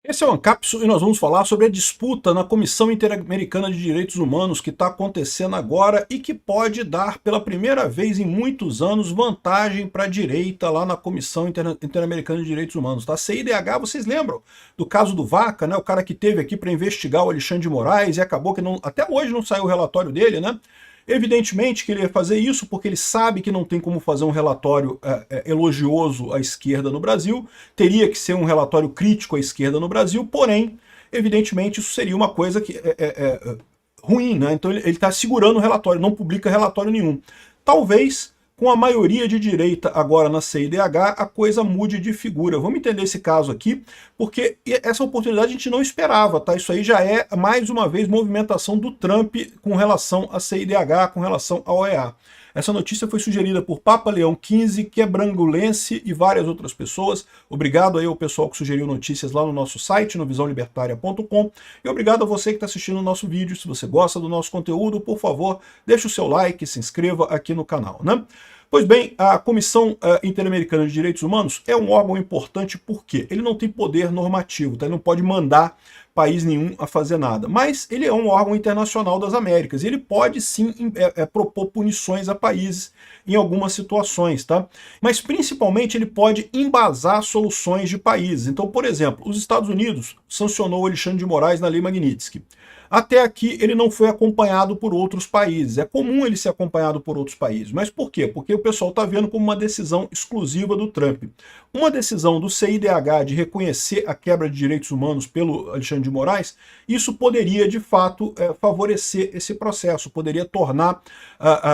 Esse é o Ancapsu e nós vamos falar sobre a disputa na Comissão Interamericana de Direitos Humanos que está acontecendo agora e que pode dar pela primeira vez em muitos anos vantagem para a direita lá na Comissão Interamericana de Direitos Humanos. Tá? A CIDH, vocês lembram do caso do Vaca, né? O cara que teve aqui para investigar o Alexandre de Moraes e acabou que não, até hoje não saiu o relatório dele, né? Evidentemente que ele ia fazer isso porque ele sabe que não tem como fazer um relatório elogioso à esquerda no Brasil, teria que ser um relatório crítico à esquerda no Brasil, porém, evidentemente isso seria uma coisa que ruim, né? Então ele está segurando o relatório, não publica relatório nenhum. Talvez, com a maioria de direita agora na CIDH, a coisa mude de figura. Vamos entender esse caso aqui, porque essa oportunidade a gente não esperava, tá? Isso aí já é, mais uma vez, movimentação do Trump com relação à CIDH, com relação à OEA. Essa notícia foi sugerida por Papa Leão XV, Quebrangulense e várias outras pessoas. Obrigado aí ao pessoal que sugeriu notícias lá no nosso site, no visãolibertaria.com. E obrigado a você que está assistindo o nosso vídeo. Se você gosta do nosso conteúdo, por favor, deixe o seu like, se inscreva aqui no canal, né? Pois bem, a Comissão Interamericana de Direitos Humanos é um órgão importante porque ele não tem poder normativo, tá? Ele não pode mandar país nenhum a fazer nada, mas ele é um órgão internacional das Américas e ele pode sim propor punições a países em algumas situações, tá? Mas principalmente ele pode embasar soluções de países. Então, por exemplo, os Estados Unidos sancionou o Alexandre de Moraes na Lei Magnitsky. Até aqui ele não foi acompanhado por outros países. É comum ele ser acompanhado por outros países. Mas por quê? Porque o pessoal está vendo como uma decisão exclusiva do Trump. Uma decisão do CIDH de reconhecer a quebra de direitos humanos pelo Alexandre de Moraes, isso poderia, de fato, favorecer esse processo, poderia tornar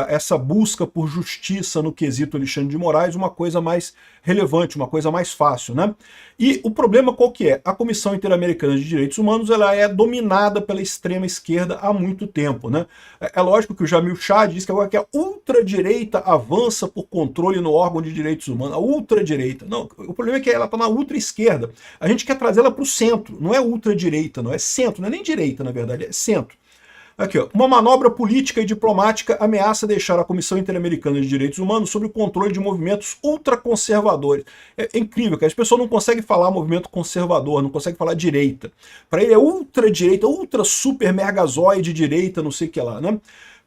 essa busca por justiça no quesito Alexandre de Moraes uma coisa mais relevante, uma coisa mais fácil, né? E o problema qual que é? A Comissão Interamericana de Direitos Humanos ela é dominada pela extrema esquerda há muito tempo, né? É lógico que o Jamil Chad diz que agora que a ultradireita avança por controle no órgão de direitos humanos. A ultradireita. Não, o problema é que ela está na ultra-esquerda. A gente quer trazê-la para o centro. Não é ultradireita, não é centro, não é nem direita, na verdade, é centro. Aqui, ó. Uma manobra política e diplomática ameaça deixar a Comissão Interamericana de Direitos Humanos sob o controle de movimentos ultraconservadores. É incrível, que as pessoas não conseguem falar movimento conservador, não conseguem falar direita. Para ele é ultradireita, ultra super mergazoide direita, não sei o que lá, né?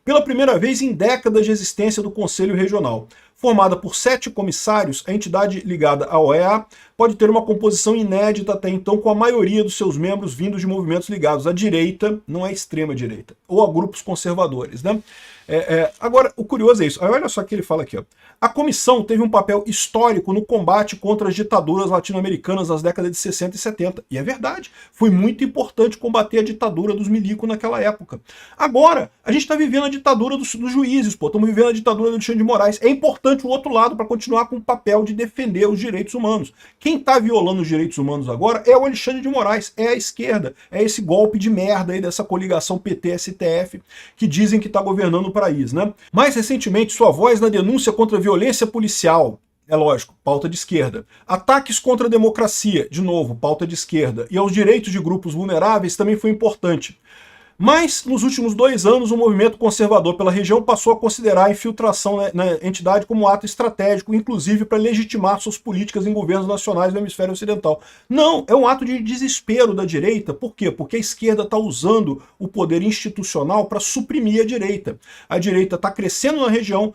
Pela primeira vez em décadas de existência do Conselho Regional. Formada por 7 comissários, a entidade ligada à OEA pode ter uma composição inédita até então, com a maioria dos seus membros vindos de movimentos ligados à direita, não à extrema-direita, ou a grupos conservadores, né? Agora, o curioso é isso. Olha só o que ele fala aqui, ó. A comissão teve um papel histórico no combate contra as ditaduras latino-americanas nas décadas de 60 e 70. E é verdade, foi muito importante combater a ditadura dos milicos naquela época. Agora, a gente está vivendo a ditadura dos juízes, pô. Estamos vivendo a ditadura do Alexandre de Moraes. É importante o outro lado para continuar com o papel de defender os direitos humanos. Quem está violando os direitos humanos agora é o Alexandre de Moraes, é a esquerda, é esse golpe de merda aí dessa coligação PT-STF que dizem que está governando o país, né? Mais recentemente, sua voz na denúncia contra a violência policial, é lógico, pauta de esquerda. Ataques contra a democracia, de novo, pauta de esquerda. E aos direitos de grupos vulneráveis também foi importante. Mas, nos últimos 2 anos, o movimento conservador pela região passou a considerar a infiltração na entidade como um ato estratégico, inclusive para legitimar suas políticas em governos nacionais do hemisfério ocidental. Não, é um ato de desespero da direita. Por quê? Porque a esquerda está usando o poder institucional para suprimir a direita. A direita está crescendo na região,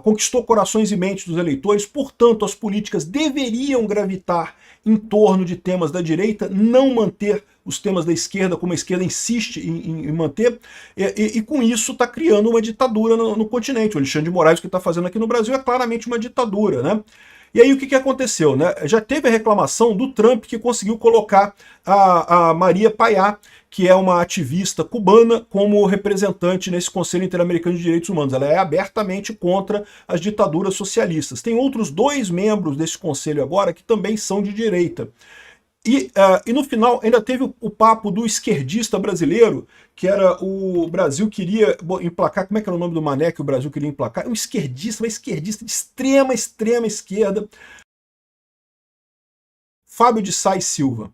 conquistou corações e mentes dos eleitores, portanto, as políticas deveriam gravitar em torno de temas da direita, não manter os temas da esquerda, como a esquerda insiste em manter, e com isso está criando uma ditadura no continente. O Alexandre de Moraes, o que está fazendo aqui no Brasil, é claramente uma ditadura, né? E aí o que aconteceu, né? Já teve a reclamação do Trump, que conseguiu colocar a Maria Payá, que é uma ativista cubana, como representante nesse Conselho Interamericano de Direitos Humanos. Ela é abertamente contra as ditaduras socialistas. Tem outros 2 membros desse conselho agora que também são de direita. E no final ainda teve o papo do esquerdista brasileiro, que era o Brasil queria emplacar, como é que era o nome do mané que o Brasil queria emplacar? Um esquerdista, uma esquerdista de extrema esquerda, Fábio de Sá e Silva.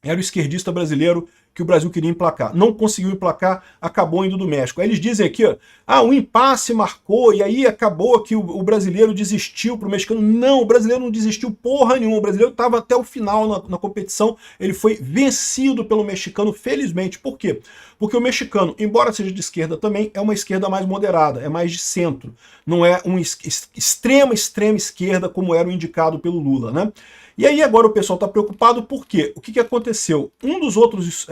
Era o esquerdista brasileiro que o Brasil queria emplacar. Não conseguiu emplacar, acabou indo do México. Aí eles dizem aqui, ó, o impasse marcou e aí acabou que o brasileiro desistiu para o mexicano. Não, o brasileiro não desistiu porra nenhuma. O brasileiro estava até o final na competição. Ele foi vencido pelo mexicano, felizmente. Por quê? Porque o mexicano, embora seja de esquerda também, é uma esquerda mais moderada, é mais de centro. Não é uma extrema esquerda como era o indicado pelo Lula, né? E aí agora o pessoal está preocupado porque o que aconteceu? Um dos outros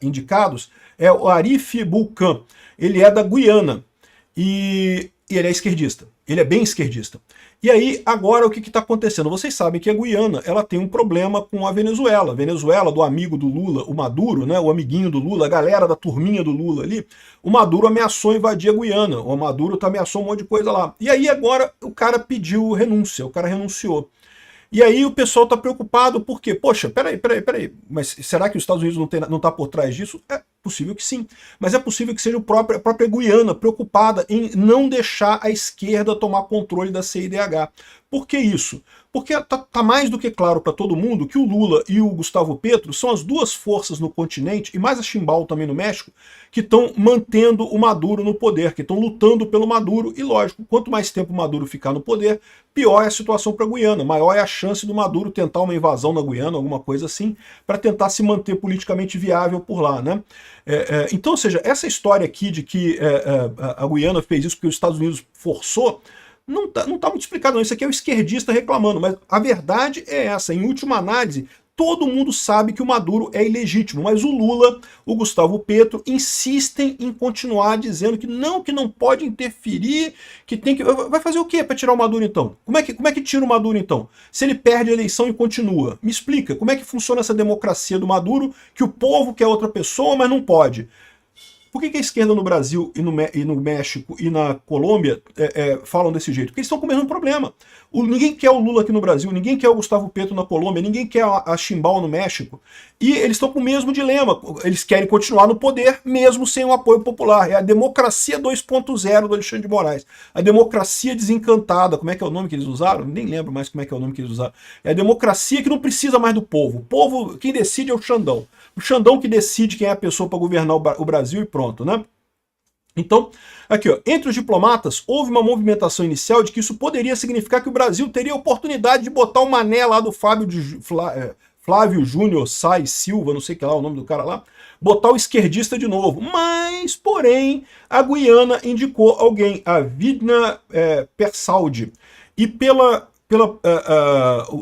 indicados é o Arif Bulcan. Ele é da Guiana e ele é esquerdista. Ele é bem esquerdista. E aí, agora, o que está acontecendo? Vocês sabem que a Guiana ela tem um problema com a Venezuela. A Venezuela, do amigo do Lula, o Maduro, né, o amiguinho do Lula, a galera da turminha do Lula ali, o Maduro ameaçou invadir a Guiana. O Maduro ameaçou um monte de coisa lá. E aí, agora, o cara pediu renúncia, o cara renunciou. E aí o pessoal está preocupado porque, poxa, peraí, mas será que os Estados Unidos não está por trás disso? É possível que sim, mas é possível que seja a própria Guiana preocupada em não deixar a esquerda tomar controle da CIDH. Por que isso? Porque tá mais do que claro para todo mundo que o Lula e o Gustavo Petro são as duas forças no continente, e mais a Chimbal também no México, que estão mantendo o Maduro no poder, que estão lutando pelo Maduro, e lógico, quanto mais tempo o Maduro ficar no poder, pior é a situação para a Guiana, maior é a chance do Maduro tentar uma invasão na Guiana, alguma coisa assim, para tentar se manter politicamente viável por lá, né? Então, ou seja, essa história aqui de que a Guiana fez isso porque os Estados Unidos forçou, não tá muito explicado não. Isso aqui é o esquerdista reclamando, mas a verdade é essa. Em última análise, todo mundo sabe que o Maduro é ilegítimo, mas o Lula, o Gustavo Petro insistem em continuar dizendo que não pode interferir, que tem que... Vai fazer o quê para tirar o Maduro então? Como é que tira o Maduro então? Se ele perde a eleição e continua? Me explica, como é que funciona essa democracia do Maduro, que o povo quer outra pessoa, mas não pode? Por que a esquerda no Brasil e no México e na Colômbia falam desse jeito? Porque eles estão com o mesmo problema. Ninguém quer o Lula aqui no Brasil, ninguém quer o Gustavo Petro na Colômbia, ninguém quer a Chimbal no México. E eles estão com o mesmo dilema. Eles querem continuar no poder mesmo sem o apoio popular. É a democracia 2.0 do Alexandre de Moraes. A democracia desencantada. Como é que é o nome que eles usaram? Nem lembro mais como é que é o nome que eles usaram. É a democracia que não precisa mais do povo. O povo, quem decide é o Xandão. O Xandão que decide quem é a pessoa para governar o Brasil e pronto, né? Então, aqui, ó, entre os diplomatas, houve uma movimentação inicial de que isso poderia significar que o Brasil teria a oportunidade de botar o mané lá do Flávio Júnior Sais Silva, não sei que lá o nome do cara lá, botar o esquerdista de novo. Mas, porém, a Guiana indicou alguém, a Vidna Persaud. E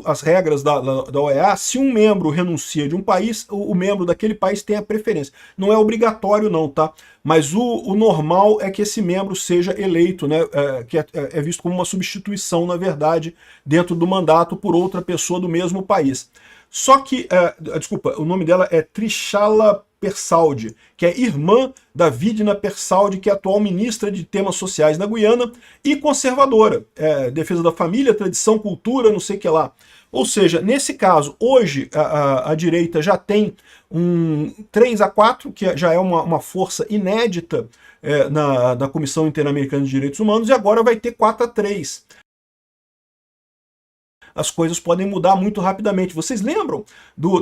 as regras da OEA, se um membro renuncia de um país, o membro daquele país tem a preferência. Não é obrigatório não, tá? Mas o normal é que esse membro seja eleito, né? Que é visto como uma substituição, na verdade, dentro do mandato por outra pessoa do mesmo país. Só que, desculpa, o nome dela é Trichala Persaud, que é irmã da Vidna Persaud, que é atual ministra de temas sociais na Guiana e conservadora, defesa da família, tradição, cultura, não sei o que lá. Ou seja, nesse caso, hoje a direita já tem um 3-4, que já é uma força inédita na Comissão Interamericana de Direitos Humanos, e agora vai ter 4-3. As coisas podem mudar muito rapidamente. Vocês lembram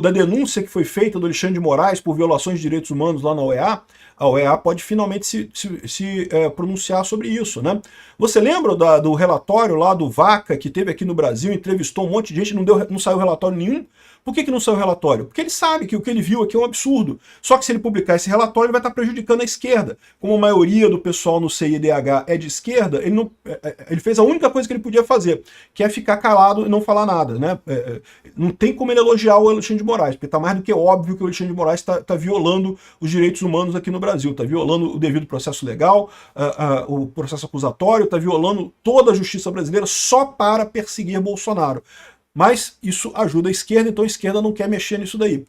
da denúncia que foi feita do Alexandre de Moraes por violações de direitos humanos lá na OEA? A OEA pode finalmente se pronunciar sobre isso, né? Você lembra do relatório lá do Vaca, que teve aqui no Brasil, entrevistou um monte de gente, não saiu relatório nenhum? Por que não saiu relatório? Porque ele sabe que o que ele viu aqui é um absurdo. Só que se ele publicar esse relatório, ele vai estar prejudicando a esquerda. Como a maioria do pessoal no CIDH é de esquerda, ele fez a única coisa que ele podia fazer, que é ficar calado e não falar nada, né? Não tem como ele elogiar o Alexandre de Moraes, porque está mais do que óbvio que o Alexandre de Moraes está violando os direitos humanos aqui no Brasil, está violando o devido processo legal, o processo acusatório, está violando toda a justiça brasileira só para perseguir Bolsonaro. Mas isso ajuda a esquerda, então a esquerda não quer mexer nisso daí.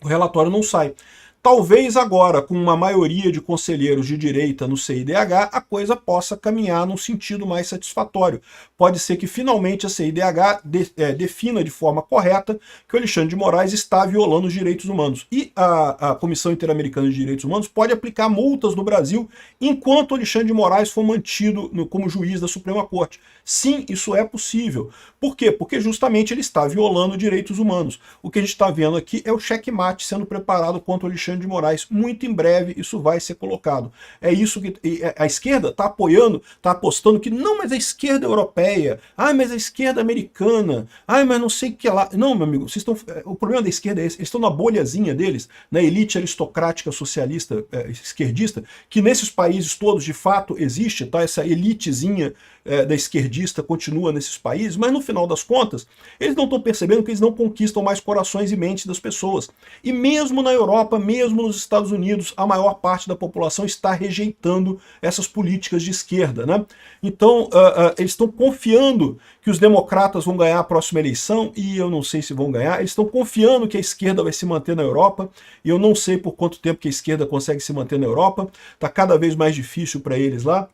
O relatório não sai. Talvez agora, com uma maioria de conselheiros de direita no CIDH, a coisa possa caminhar num sentido mais satisfatório. Pode ser que finalmente a CIDH defina de forma correta que o Alexandre de Moraes está violando os direitos humanos. E a Comissão Interamericana de Direitos Humanos pode aplicar multas no Brasil enquanto o Alexandre de Moraes for mantido como juiz da Suprema Corte. Sim, isso é possível. Por quê? Porque justamente ele está violando direitos humanos. O que a gente está vendo aqui é o checkmate sendo preparado contra o Alexandre de Moraes. Muito em breve isso vai ser colocado. É isso que a esquerda está apoiando, está apostando que não, mas a esquerda europeia, mas a esquerda americana, mas não sei o que lá. Não, meu amigo, vocês estão, o problema da esquerda é esse, eles estão na bolhazinha deles, na elite aristocrática socialista, esquerdista, que nesses países todos de fato existe, tá? Essa elitezinha da esquerdista continua nesses países, mas no final das contas, eles não estão percebendo que eles não conquistam mais corações e mentes das pessoas. E mesmo na Europa, mesmo nos Estados Unidos, a maior parte da população está rejeitando essas políticas de esquerda, né? Então, eles estão confiando que os democratas vão ganhar a próxima eleição, e eu não sei se vão ganhar. Eles estão confiando que a esquerda vai se manter na Europa, e eu não sei por quanto tempo que a esquerda consegue se manter na Europa. Está cada vez mais difícil para eles lá.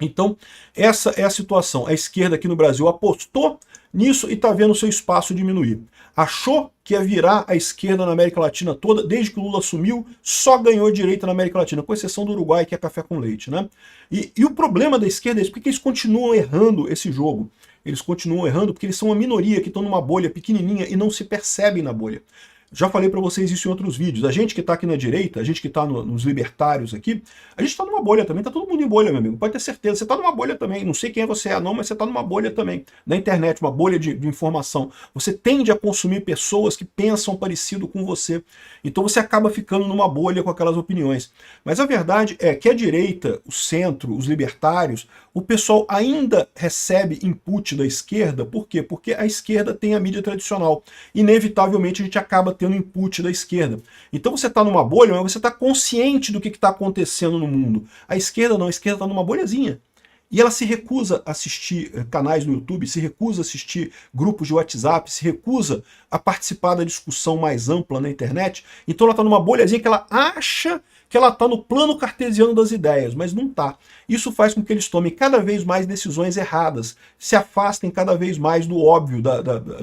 Então, essa é a situação. A esquerda aqui no Brasil apostou nisso e está vendo seu espaço diminuir. Achou que ia virar a esquerda na América Latina toda, desde que o Lula assumiu, só ganhou direita na América Latina, com exceção do Uruguai, que é café com leite, né? E o problema da esquerda é isso, porque eles continuam errando esse jogo. Eles continuam errando porque eles são uma minoria que estão numa bolha pequenininha e não se percebem na bolha. Já falei para vocês isso em outros vídeos. A gente que está aqui na direita, a gente que está nos libertários aqui, a gente está numa bolha também, está todo mundo em bolha, meu amigo. Pode ter certeza, você está numa bolha também. Não sei quem você é não, mas você está numa bolha também. Na internet, uma bolha de informação. Você tende a consumir pessoas que pensam parecido com você. Então você acaba ficando numa bolha com aquelas opiniões. Mas a verdade é que a direita, o centro, os libertários, o pessoal ainda recebe input da esquerda. Por quê? Porque a esquerda tem a mídia tradicional. Inevitavelmente a gente acaba tendo input da esquerda. Então você está numa bolha, mas você está consciente do que está acontecendo no mundo. A esquerda não, a esquerda está numa bolhazinha. E ela se recusa a assistir canais no YouTube, se recusa a assistir grupos de WhatsApp, se recusa a participar da discussão mais ampla na internet. Então ela está numa bolhazinha que ela acha que ela está no plano cartesiano das ideias, mas não está. Isso faz com que eles tomem cada vez mais decisões erradas, se afastem cada vez mais do óbvio,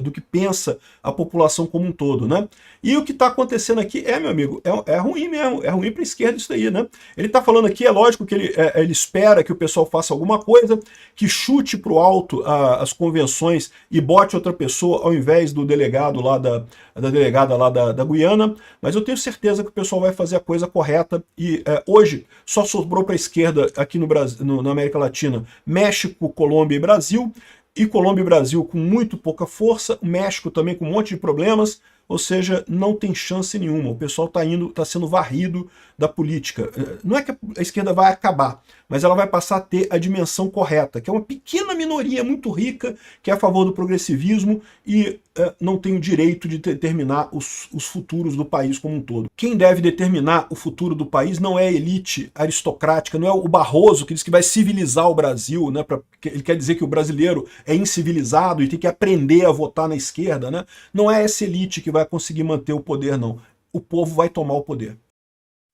do que pensa a população como um todo, né? E o que está acontecendo aqui meu amigo, é ruim mesmo, é ruim para a esquerda isso daí, né? Ele está falando aqui, é lógico que ele espera que o pessoal faça alguma coisa, que chute para o alto as convenções e bote outra pessoa ao invés do delegado lá da delegada lá da Guiana, mas eu tenho certeza que o pessoal vai fazer a coisa correta e hoje só sobrou para a esquerda aqui no Brasil, na América Latina, México, Colômbia e Brasil, e Colômbia e Brasil com muito pouca força, o México também com um monte de problemas, ou seja, não tem chance nenhuma. O pessoal está sendo varrido da política. Não é que a esquerda vai acabar, mas ela vai passar a ter a dimensão correta, que é uma pequena minoria muito rica, que é a favor do progressivismo e não tem o direito de determinar os futuros do país como um todo. Quem deve determinar o futuro do país não é a elite aristocrática, não é o Barroso que diz que vai civilizar o Brasil, né? Ele quer dizer que o brasileiro é incivilizado e tem que aprender a votar na esquerda, né? Não é essa elite que vai conseguir manter o poder, não. O povo vai tomar o poder.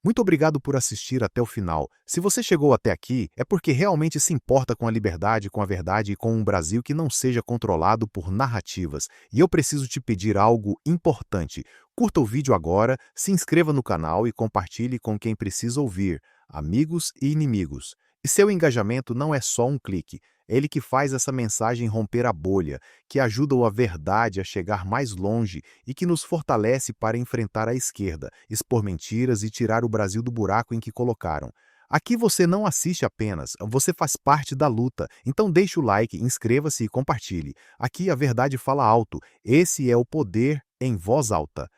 Muito obrigado por assistir até o final. Se você chegou até aqui, é porque realmente se importa com a liberdade, com a verdade e com um Brasil que não seja controlado por narrativas. E eu preciso te pedir algo importante. Curta o vídeo agora, se inscreva no canal e compartilhe com quem precisa ouvir, amigos e inimigos. E seu engajamento não é só um clique. É ele que faz essa mensagem romper a bolha, que ajuda a verdade a chegar mais longe e que nos fortalece para enfrentar a esquerda, expor mentiras e tirar o Brasil do buraco em que colocaram. Aqui você não assiste apenas, você faz parte da luta. Então deixe o like, inscreva-se e compartilhe. Aqui a verdade fala alto. Esse é o poder em voz alta.